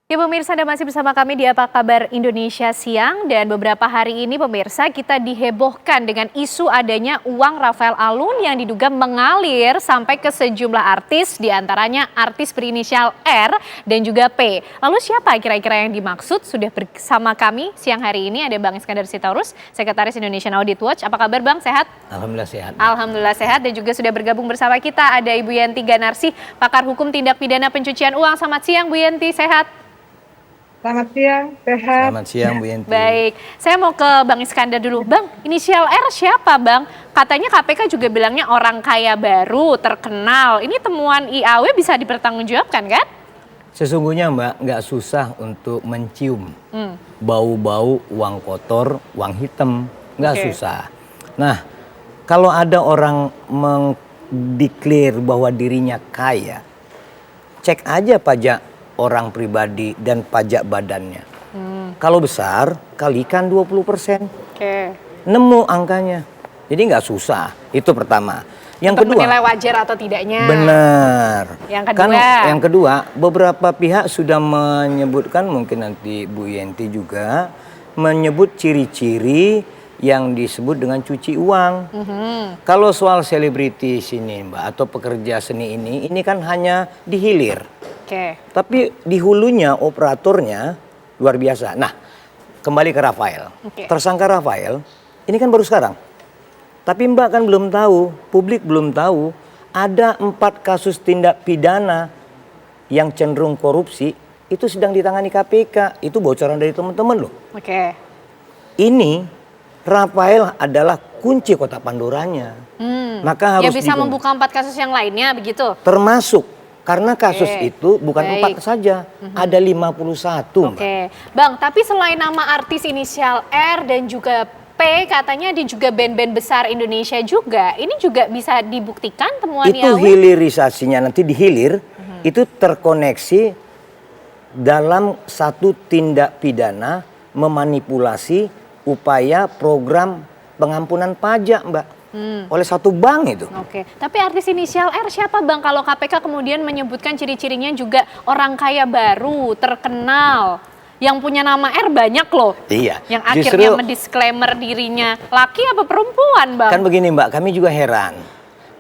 Ya pemirsa, Anda masih bersama kami di Apa Kabar Indonesia Siang, dan beberapa hari ini pemirsa kita dihebohkan dengan isu adanya uang Rafael Alun yang diduga mengalir sampai ke sejumlah artis, diantaranya artis berinisial R dan juga P. Lalu siapa kira-kira yang dimaksud? Sudah bersama kami siang hari ini ada Bang Iskandar Sitaurus, Sekretaris Indonesian Audit Watch. Apa kabar Bang, sehat? Alhamdulillah sehat. Alhamdulillah sehat, dan juga sudah bergabung bersama kita ada Ibu Yanti Ganarsih, pakar hukum tindak pidana pencucian uang. Selamat siang Bu Yanti, sehat? Selamat siang, sehat. Selamat siang Bu Yanti. Baik, saya mau ke Bang Iskandar dulu. Bang, inisial R siapa Bang? Katanya KPK juga bilangnya orang kaya baru, terkenal. Ini temuan IAW bisa dipertanggungjawabkan kan? Sesungguhnya Mbak, nggak susah untuk mencium bau-bau uang kotor, uang hitam. Nggak susah. Nah, kalau ada orang mendeklar bahwa dirinya kaya, cek aja pajak orang pribadi dan pajak badannya. Kalau besar, kalikan 20%. Nemu angkanya. Jadi nggak susah. Itu pertama. Yang Untuk kedua, menilai wajar atau tidaknya. benar. Yang kedua. Yang kedua, beberapa pihak sudah menyebutkan, mungkin nanti Bu Yanti juga menyebut ciri-ciri yang disebut dengan cuci uang. Kalau soal selebriti sini Mbak, atau pekerja seni ini kan hanya di hilir. Tapi di hulunya operatornya luar biasa. Nah, kembali ke Rafael. Tersangka Rafael ini kan baru sekarang. Tapi Mbak kan belum tahu, publik belum tahu, ada 4 kasus tindak pidana yang cenderung korupsi itu sedang ditangani KPK. Itu bocoran dari teman-teman loh. Ini Rafael adalah kunci kotak Pandoranya. Maka harus yang bisa membuka 4 kasus yang lainnya begitu. Termasuk karena kasus itu bukan 4 saja, ada 51. Bang, tapi selain nama artis inisial R dan juga P, katanya ada juga band-band besar Indonesia juga. Ini juga bisa dibuktikan temuan Itu hilirisasinya nanti di hilir, itu terkoneksi dalam satu tindak pidana memanipulasi upaya program pengampunan pajak Mbak. Oleh satu bank itu. Tapi artis inisial R siapa Bang? Kalau KPK kemudian menyebutkan ciri-cirinya juga orang kaya baru, terkenal, yang punya nama R banyak loh. Iya. Yang akhirnya mendisklaimer dirinya laki apa perempuan Bang? Kan begini Mbak, kami juga heran.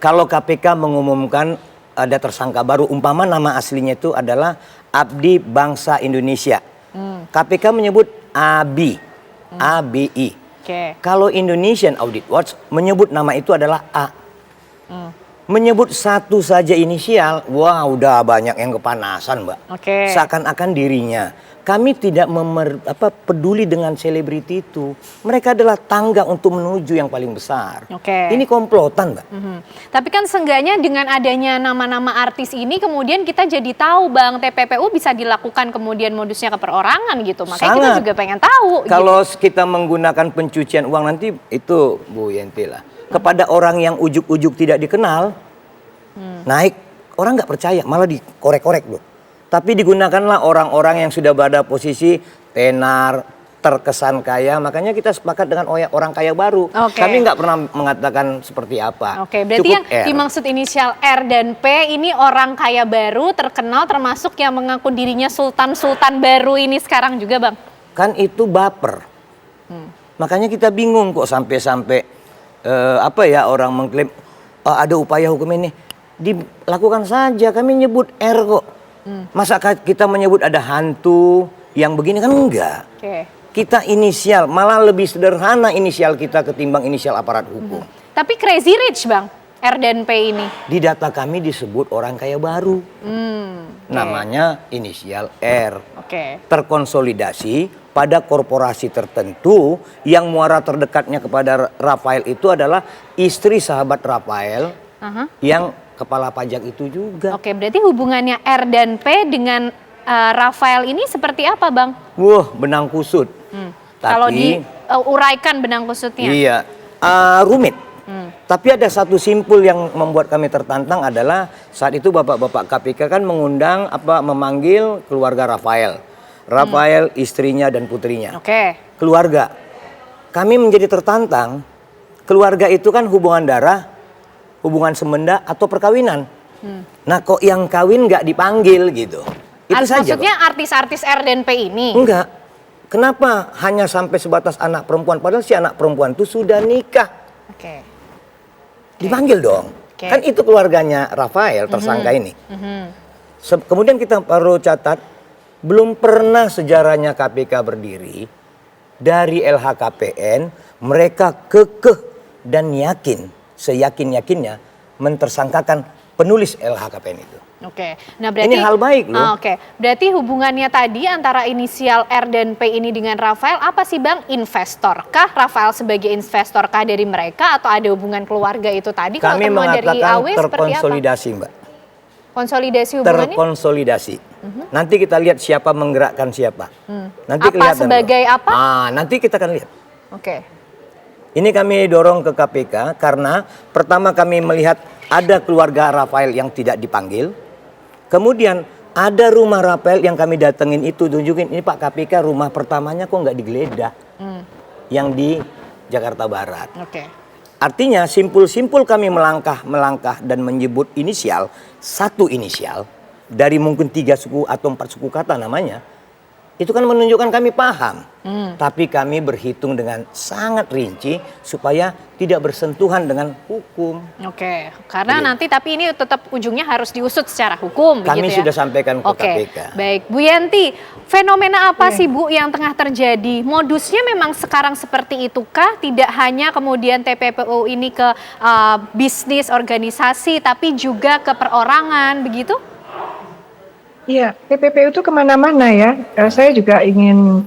Kalau KPK mengumumkan ada tersangka baru, umpama nama aslinya itu adalah Abdi Bangsa Indonesia. KPK menyebut ABI, ABI. Kalau Indonesian Audit Watch menyebut nama itu adalah A. Menyebut satu saja inisial, wah udah banyak yang kepanasan Mbak. Seakan-akan dirinya. Kami tidak peduli dengan selebriti itu. Mereka adalah tangga untuk menuju yang paling besar. Ini komplotan Mbak. Tapi kan seenggaknya dengan adanya nama-nama artis ini kemudian kita jadi tahu Bang, TPPU bisa dilakukan kemudian modusnya ke perorangan gitu. Makanya kita juga pengen tahu. Kalau kita menggunakan pencucian uang nanti itu Bu Yanti lah. Kepada orang yang ujuk-ujuk tidak dikenal, naik, orang nggak percaya, malah dikorek-korek loh. Tapi digunakanlah orang-orang yang sudah berada posisi tenar, terkesan kaya, makanya kita sepakat dengan orang kaya baru. Kami nggak pernah mengatakan seperti apa. Berarti cukup yang dimaksud inisial R dan P ini orang kaya baru, terkenal, termasuk yang mengaku dirinya sultan-sultan baru ini sekarang juga Bang? Kan itu baper. Makanya kita bingung kok sampai-sampai orang mengklaim ada upaya hukum ini. Dilakukan saja, kami nyebut R kok. Masa kita menyebut ada hantu yang begini, kan enggak. Kita inisial, malah lebih sederhana inisial kita ketimbang inisial aparat hukum. Tapi crazy rich Bang, R dan P ini? Di data kami disebut orang kaya baru. Namanya inisial R. Terkonsolidasi pada korporasi tertentu yang muara terdekatnya kepada Rafael itu adalah istri sahabat Rafael yang kepala pajak itu juga. Berarti hubungannya R dan P dengan Rafael ini seperti apa Bang? Wah, benang kusut. Kalau diuraikan benang kusutnya? Iya, rumit. Tapi ada satu simpul yang membuat kami tertantang adalah saat itu bapak-bapak KPK kan memanggil keluarga Rafael. Rafael, istrinya dan putrinya. Keluarga. Kami menjadi tertantang. Keluarga itu kan hubungan darah, hubungan semenda atau perkawinan. Nah kok yang kawin nggak dipanggil gitu. Itu saja, Maksudnya artis-artis R dan P ini? Enggak. Kenapa hanya sampai sebatas anak perempuan? Padahal si anak perempuan itu sudah nikah. Oke. Dipanggil dong. Oke. Kan itu keluarganya Rafael, tersangka ini. Kemudian kita perlu catat, belum pernah sejarahnya KPK berdiri. Dari LHKPN, mereka kekeh dan yakin, seyakin-yakinnya mentersangkakan penulis LHKPN itu. Oke, nah berarti Ini hal baik loh. Oke, berarti hubungannya tadi antara inisial R dan P ini dengan Rafael apa sih Bang? Investor kah? Rafael sebagai investor kah dari mereka atau ada hubungan keluarga itu tadi? Kalau Kami temuan dari mengatakan IAW seperti apa? terkonsolidasi, Mbak. Konsolidasi hubungannya? Terkonsolidasi. Nanti kita lihat siapa menggerakkan siapa. Nanti Apa kelihatan sebagai loh. apa? Nanti kita akan lihat. Oke. Ini kami dorong ke KPK karena pertama kami melihat ada keluarga Rafael yang tidak dipanggil. Kemudian ada rumah Rafael yang kami datengin itu, tunjukin ini Pak KPK rumah pertamanya kok nggak digeledah. Yang di Jakarta Barat. Oke. Artinya simpul-simpul kami melangkah dan menyebut inisial, satu inisial dari mungkin 3 suku atau 4 suku kata namanya. Itu kan menunjukkan kami paham. Tapi kami berhitung dengan sangat rinci supaya tidak bersentuhan dengan hukum. Oke, karena Jadi, nanti tapi ini tetap ujungnya harus diusut secara hukum. Kami begitu ya? sudah sampaikan ke Oke, KPK. baik. Bu Yanti, fenomena apa sih Bu yang tengah terjadi? Modusnya memang sekarang seperti itukah? Tidak hanya kemudian TPPU ini ke bisnis, organisasi, tapi juga ke perorangan, begitu? Iya, TPPU itu kemana-mana ya. Saya juga ingin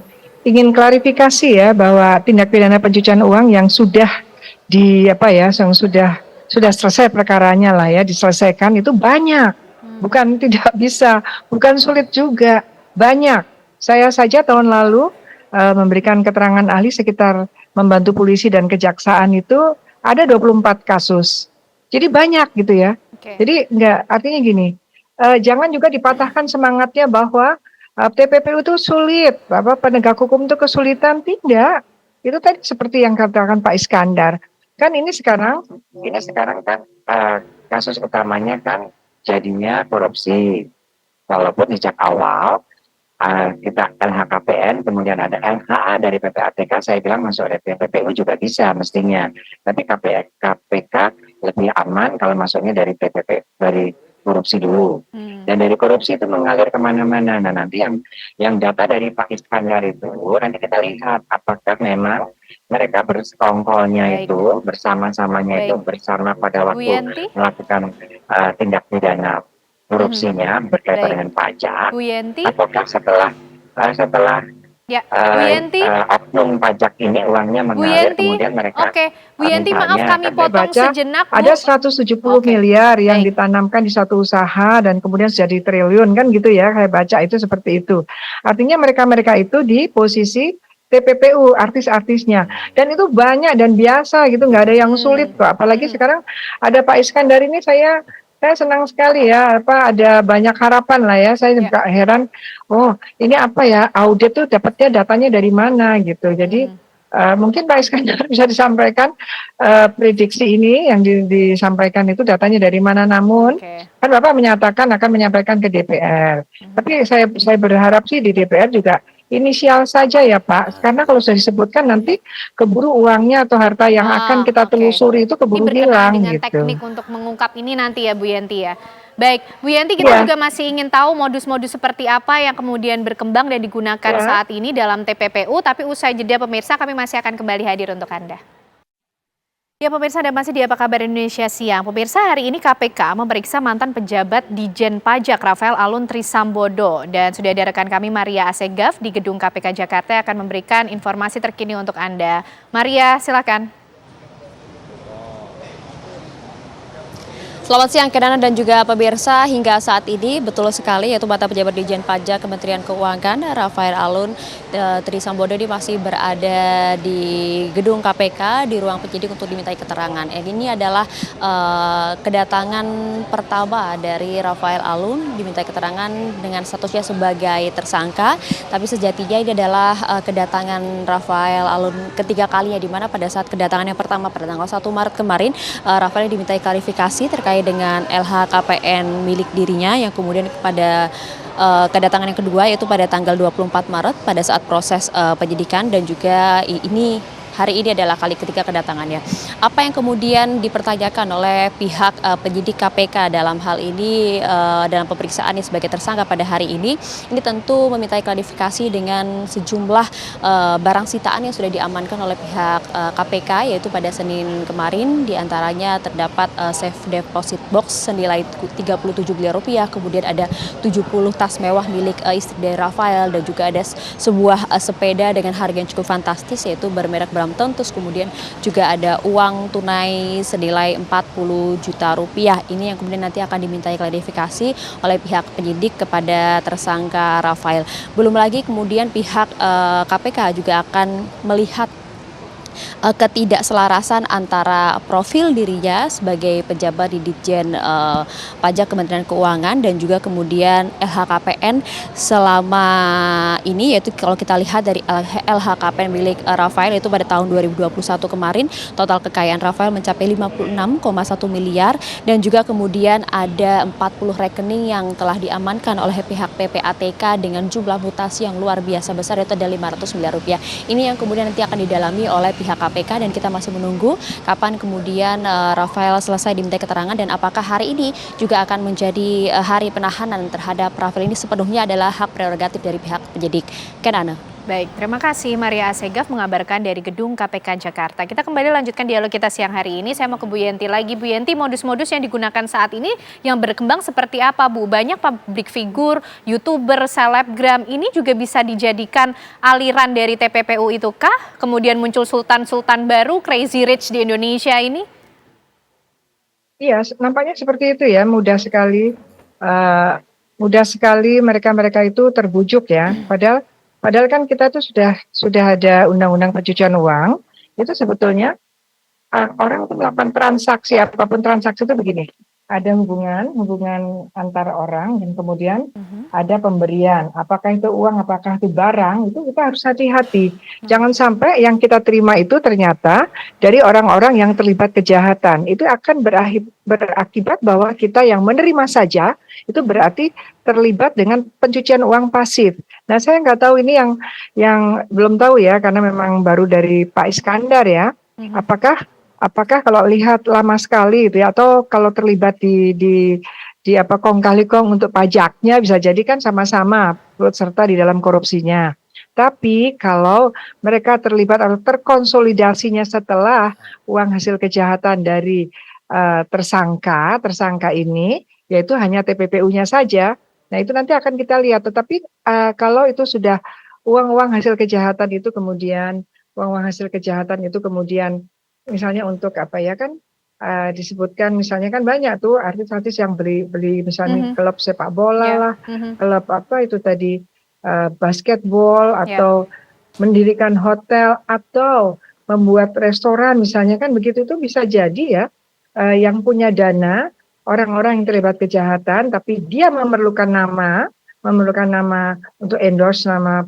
klarifikasi ya bahwa tindak pidana pencucian uang yang sudah yang sudah selesai perkaranya lah ya, diselesaikan itu banyak. Bukan tidak bisa, bukan sulit juga, banyak. Saya saja tahun lalu memberikan keterangan ahli sekitar membantu polisi dan kejaksaan itu ada 24 kasus. Jadi banyak gitu ya. Oke. Jadi artinya gini. Jangan juga dipatahkan semangatnya bahwa TPPU itu sulit, penegak hukum itu kesulitan, tidak. Itu tadi seperti yang katakan Pak Iskandar. Kan ini sekarang kan kasus utamanya kan jadinya korupsi. Walaupun sejak awal kita LHKPN, kemudian ada LHA dari PPATK, saya bilang masuk dari TPPU juga bisa mestinya. Tapi KPK lebih aman kalau masuknya dari dari korupsi dulu. Dan dari korupsi itu mengalir kemana-mana. Nah nanti yang data dari Pak Iskandar itu, nanti kita lihat apakah memang mereka bersekongkolnya itu, bersama-samanya itu, bersama pada waktu melakukan tindak pidana korupsinya berkaitan dengan pajak. Bu Yanti? Apakah setelah Ya, Bu Yanti? oknum pajak ini uangnya Bu mengalir, Yanti, kemudian mereka oke. Bu Yanti, maaf kami potong sejenak, Bu. ada 170 miliar yang ditanamkan di satu usaha dan kemudian jadi triliun kan gitu ya, saya baca itu seperti itu. Artinya mereka itu di posisi TPPU, artis-artisnya, dan itu banyak dan biasa gitu, nggak ada yang sulit kok. Apalagi sekarang ada Pak Iskandar ini, saya senang sekali ya, ada banyak harapan lah ya. Saya juga heran, oh ini apa ya, audit tuh dapatnya datanya dari mana gitu. Jadi mungkin Pak Iskandar bisa disampaikan prediksi ini yang disampaikan itu datanya dari mana. Namun kan Bapak menyatakan akan menyampaikan ke DPR. Tapi saya berharap sih di DPR juga inisial saja ya Pak, karena kalau sudah disebutkan nanti keburu uangnya atau harta yang akan kita telusuri itu keburu hilang dengan gitu. teknik untuk mengungkap ini nanti ya Bu Yanti ya. Baik, Bu Yanti, kita juga masih ingin tahu modus-modus seperti apa yang kemudian berkembang dan digunakan saat ini dalam TPPU, tapi usai jeda pemirsa kami masih akan kembali hadir untuk Anda. Ya pemirsa, dan masih di Apa Kabar Indonesia Siang. Pemirsa, hari ini KPK memeriksa mantan pejabat Dijen Pajak Rafael Alun Trisambodo. Dan sudah ada rekan kami Maria Asegaf di gedung KPK Jakarta yang akan memberikan informasi terkini untuk Anda. Maria, silakan. Selamat siang Kedana dan juga pemirsa, hingga saat ini betul sekali yaitu mantan pejabat Dijen Pajak Kementerian Keuangan Rafael Alun Trisambodo ini masih berada di gedung KPK di ruang penyidik untuk dimintai keterangan. Ini adalah kedatangan pertama dari Rafael Alun dimintai keterangan dengan statusnya sebagai tersangka, tapi sejatinya ini adalah kedatangan Rafael Alun ketiga kalinya, di mana pada saat kedatangan yang pertama pada tanggal 1 Maret kemarin Rafael dimintai klarifikasi terkait dengan LHKPN milik dirinya yang kemudian kepada kedatangan yang kedua yaitu pada tanggal 24 Maret pada saat proses penyidikan, dan juga hari ini adalah kali ketiga kedatangannya. Apa yang kemudian dipertanyakan oleh pihak penyidik KPK dalam hal ini dalam pemeriksaannya sebagai tersangka pada hari ini tentu memintai klarifikasi dengan sejumlah barang sitaan yang sudah diamankan oleh pihak KPK, yaitu pada Senin kemarin diantaranya terdapat safe deposit box senilai 37 miliar rupiah, kemudian ada 70 tas mewah milik istri dari Rafael, dan juga ada sebuah sepeda dengan harga yang cukup fantastis yaitu bermerek Brampton, terus kemudian juga ada uang tunai senilai 40 juta rupiah. Ini yang kemudian nanti akan dimintai klarifikasi oleh pihak penyidik kepada tersangka Rafael. Belum lagi kemudian pihak KPK juga akan melihat ketidakselarasan antara profil dirinya sebagai pejabat di Ditjen Pajak Kementerian Keuangan dan juga kemudian LHKPN selama ini, yaitu kalau kita lihat dari LHKPN milik Rafael itu pada tahun 2021 kemarin total kekayaan Rafael mencapai 56,1 miliar, dan juga kemudian ada 40 rekening yang telah diamankan oleh pihak PPATK dengan jumlah mutasi yang luar biasa besar, yaitu ada 500 miliar rupiah. Ini yang kemudian nanti akan didalami oleh pihak KPK, dan kita masih menunggu kapan kemudian Rafael selesai diminta keterangan dan apakah hari ini juga akan menjadi hari penahanan terhadap Rafael. Ini sepenuhnya adalah hak prerogatif dari pihak penyidik. Kenana. Baik, terima kasih Maria Asegaf mengabarkan dari Gedung KPK Jakarta. Kita kembali lanjutkan dialog kita siang hari ini. Saya mau ke Bu Yenti lagi. Bu Yenti, modus-modus yang digunakan saat ini yang berkembang seperti apa, Bu? Banyak public figure, YouTuber, selebgram ini juga bisa dijadikan aliran dari TPPU itu kah? Kemudian muncul sultan-sultan baru, crazy rich di Indonesia ini? Iya, nampaknya seperti itu ya, mudah sekali mereka-mereka itu terbujuk ya. Padahal kan kita tuh sudah ada undang-undang pencucian uang. Itu sebetulnya orang untuk melakukan transaksi, apapun transaksi itu begini. Ada hubungan antara orang, dan kemudian ada pemberian. Apakah itu uang, apakah itu barang, itu kita harus hati-hati. Jangan sampai yang kita terima itu ternyata dari orang-orang yang terlibat kejahatan. Itu akan berakibat bahwa kita yang menerima saja, itu berarti terlibat dengan pencucian uang pasif. Nah, saya nggak tahu ini yang belum tahu ya, karena memang baru dari Pak Iskandar ya. Apakah kalau lihat lama sekali itu ya, atau kalau terlibat di kong kali kong untuk pajaknya, bisa jadi kan sama-sama turut serta di dalam korupsinya. Tapi kalau mereka terlibat atau terkonsolidasinya setelah uang hasil kejahatan dari tersangka ini, yaitu hanya TPPU-nya saja. Nah, itu nanti akan kita lihat. Tetapi kalau itu sudah uang-uang hasil kejahatan itu kemudian misalnya untuk apa ya kan disebutkan, misalnya kan banyak tuh artis-artis yang beli misalnya klub sepak bola lah, klub apa itu tadi basketball, atau mendirikan hotel atau membuat restoran misalnya kan begitu, itu bisa jadi ya yang punya dana orang-orang yang terlibat kejahatan, tapi dia memerlukan nama untuk endorse nama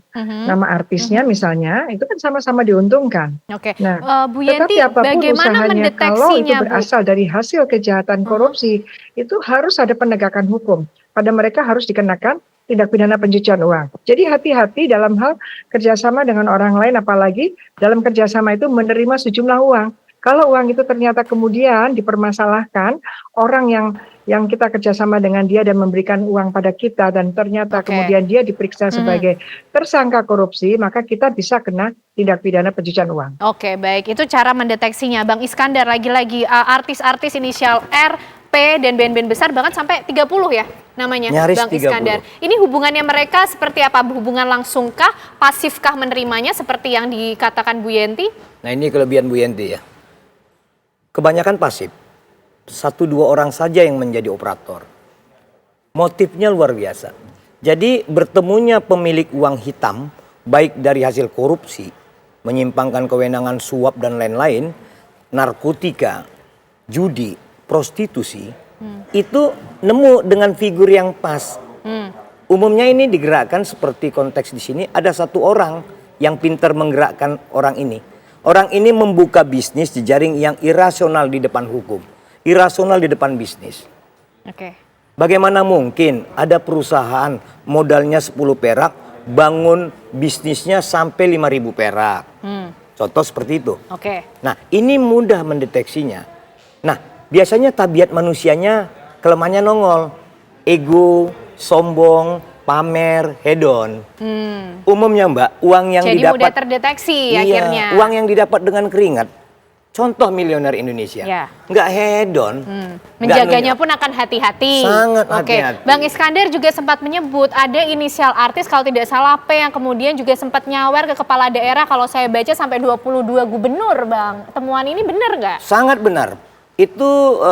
artisnya misalnya, itu kan sama-sama diuntungkan. Oke. Nah, Bu Yenti, tetapi apapun bagaimana usahanya, kalau itu mendeteksinya, Bu? berasal dari hasil kejahatan korupsi, itu harus ada penegakan hukum. Pada mereka harus dikenakan tindak pidana pencucian uang. Jadi hati-hati dalam hal kerjasama dengan orang lain, apalagi dalam kerjasama itu menerima sejumlah uang. Kalau uang itu ternyata kemudian dipermasalahkan, orang yang kita kerjasama dengan dia dan memberikan uang pada kita, dan ternyata kemudian dia diperiksa sebagai tersangka korupsi, maka kita bisa kena tindak pidana pencucian uang. Oke, baik. Itu cara mendeteksinya. Bang Iskandar, lagi-lagi artis-artis inisial R, P, dan band-band besar bahkan sampai 30 ya namanya, nyaris Bang 30. Iskandar. Ini hubungannya mereka seperti apa? Hubungan langsungkah, pasifkah menerimanya seperti yang dikatakan Bu Yenti? Nah, ini kelebihan Bu Yenti ya. Kebanyakan pasif. 1-2 orang saja yang menjadi operator. Motifnya luar biasa. Jadi bertemunya pemilik uang hitam, baik dari hasil korupsi, menyimpangkan kewenangan suap dan lain-lain, narkotika, judi, prostitusi, itu nemu dengan figur yang pas. Umumnya ini digerakkan seperti konteks di sini, ada 1 orang yang pintar menggerakkan orang ini. Orang ini membuka bisnis jejaring yang irasional di depan hukum, irasional di depan bisnis. Oke. Bagaimana mungkin ada perusahaan modalnya 10 perak, bangun bisnisnya sampai 5.000 perak. Contoh seperti itu. Oke. Nah, ini mudah mendeteksinya. Nah, biasanya tabiat manusianya kelemahannya nongol. Ego, sombong, pamer, hedon. Umumnya Mbak, uang yang Jadi didapat... mudah terdeteksi Iya, akhirnya. uang yang didapat dengan keringat. Contoh miliuner Indonesia. Ya. Nggak hedon. Menjaganya pun akan hati-hati. Sangat Oke, hati-hati. Bang Iskandar juga sempat menyebut ada inisial artis kalau tidak salah P yang kemudian juga sempat nyawer ke kepala daerah kalau saya baca sampai 22 gubernur, Bang. Temuan ini benar nggak? Sangat benar. Itu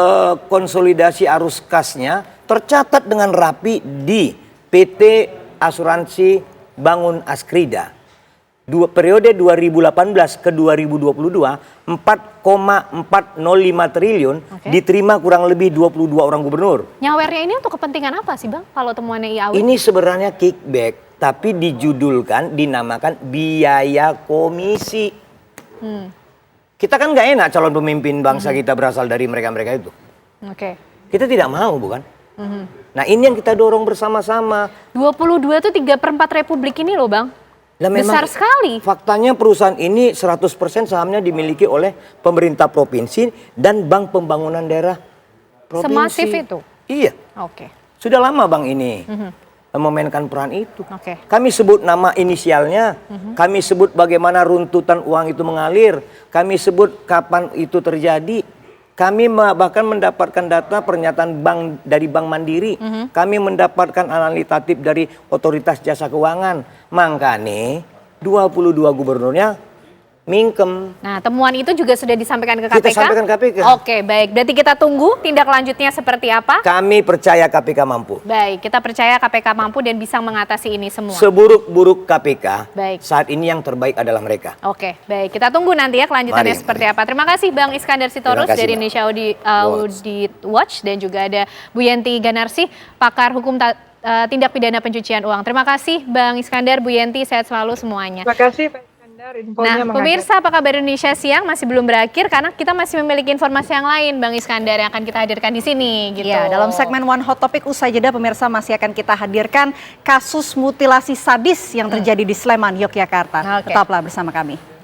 konsolidasi arus kasnya tercatat dengan rapi di PT Asuransi Bangun Askrida. Periode 2018 ke 2022, 4,405 triliun diterima kurang lebih 22 orang gubernur. Nyawernya ini untuk kepentingan apa sih, Bang? Kalau temuannya IAW? Ini sebenarnya kickback, tapi dijudulkan, dinamakan biaya komisi. Kita kan nggak enak calon pemimpin bangsa kita berasal dari mereka-mereka itu. Oke. Kita tidak mau, bukan? Nah, ini yang kita dorong bersama-sama. 22 itu 3/4 republik ini loh, Bang. Lah, memang Besar sekali. Faktanya perusahaan ini 100% sahamnya dimiliki oleh pemerintah provinsi dan Bank Pembangunan Daerah Provinsi. Semasif itu? Iya. Oke. Sudah lama Bang ini memainkan peran itu. Oke. Kami sebut nama inisialnya, kami sebut bagaimana runtutan uang itu mengalir, kami sebut kapan itu terjadi. Kami bahkan mendapatkan data pernyataan bank dari Bank Mandiri. Kami mendapatkan analitatif dari Otoritas Jasa Keuangan. Makanya 22 gubernurnya mingkem. Nah, temuan itu juga sudah disampaikan ke KPK? Kita sampaikan KPK. Oke, baik. Berarti kita tunggu tindak lanjutnya seperti apa? Kami percaya KPK mampu. Baik, kita percaya KPK mampu dan bisa mengatasi ini semua. Seburuk-buruk KPK, Baik. saat ini yang terbaik adalah mereka. Oke, baik. Kita tunggu nanti ya kelanjutannya Mari, seperti apa. Terima kasih Bang Iskandar Sitorus Terima kasih, dari Mbak. Indonesia Audit Watch dan juga ada Bu Yenti Ganarsi, pakar hukum tindak pidana pencucian uang. Terima kasih Bang Iskandar, Bu Yenti, sehat selalu semuanya. Terima kasih Pak Iskandar, infonya Nah, pemirsa apa kabar Indonesia siang masih belum berakhir karena kita masih memiliki informasi yang lain Bang Iskandar yang akan kita hadirkan di sini gitu. Ya, dalam segmen One Hot Topic usai jeda pemirsa masih akan kita hadirkan kasus mutilasi sadis yang terjadi di Sleman, Yogyakarta. Oke. Tetaplah bersama kami.